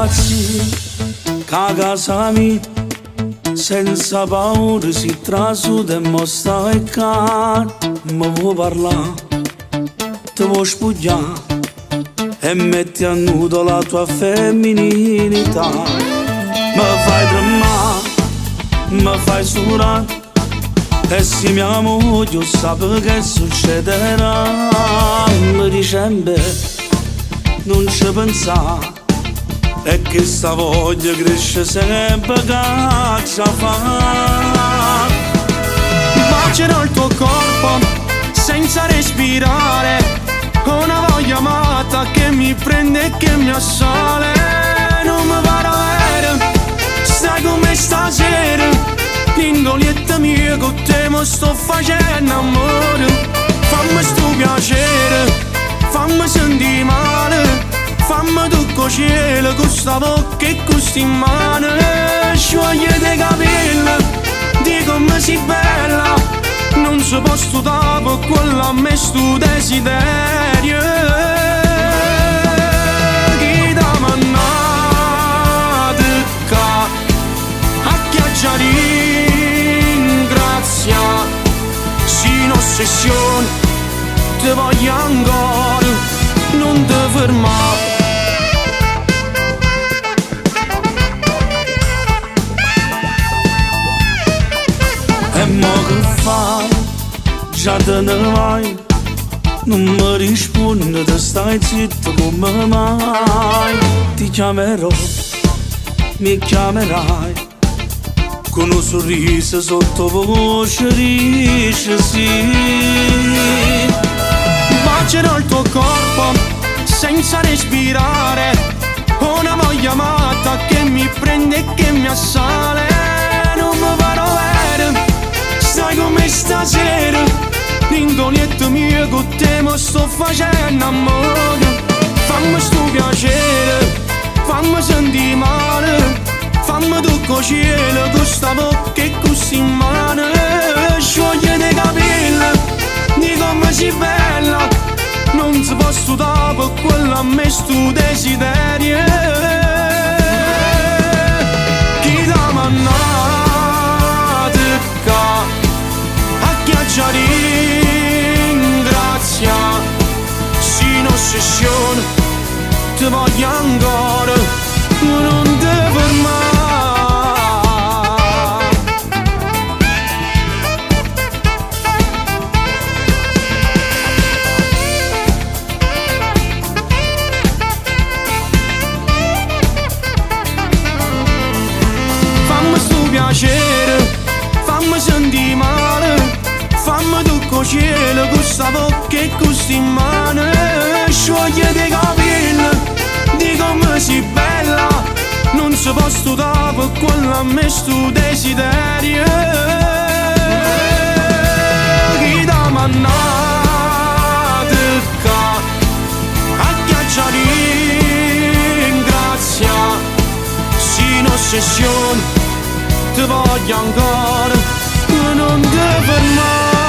ragazzi, casa mia, senza paura si trasuda e mostra e cane. Mi vuoi parlare, ti vuoi spugliare e metti a nudo la tua femminilità. Mi fai tremare, mi fai surare, e se mia moglie sape che succederà. Mi dicembre non ci pensare, e che sta voglia cresce sempre che ci fa. Bacerò il tuo corpo senza respirare, una voglia matta che mi prende e che mi assale. Non mi pare vero, stai con me stasera, l'indolietta mia con te mi sto facendo amore. Fammi sto piacere, fammi sentire male, fammi tocco cielo con sta bocca e con sti mani. Sciogliete i capelli, di come sei bella, non si può stare per quello a me sto desiderio. Chi da mannate qua a chiacciare ringrazia, si in ossessione ti voglio ancora, non ti fermare. E mo che fai? Già te ne vai, non mi rispondi, te stai zitto come mai. Ti chiamerò, mi chiamerai, con un sorriso sottovoce dice sì. Bacerò il tuo corpo senza respirare, una voglia matta che mi prende e che mi assale. Non mi pare vero, stai con me stasera, l'indolietta mia con te mi sto facendo amore. Fammi sto piacere, fammi sentire male, fammi tocco cielo con sta bocca e con sti mani. Sciogliete i capelli, di come sei bella, non si può stare per quello a me sto desiderio. Chi da mannate qua a chiacciare ringrazia, si in ossessione ti voglio ancora, non ti fermare. Piacere, fammi sentire male, fammi tocco cielo con sta bocca e con sti mani. Sciogliete i capelli, di come sei bella, non si può stare per quello a me sto desiderio. Chi da mannate qua a chiacciare ringrazia, si in ossessione ti voglio ancora, non ti fermare.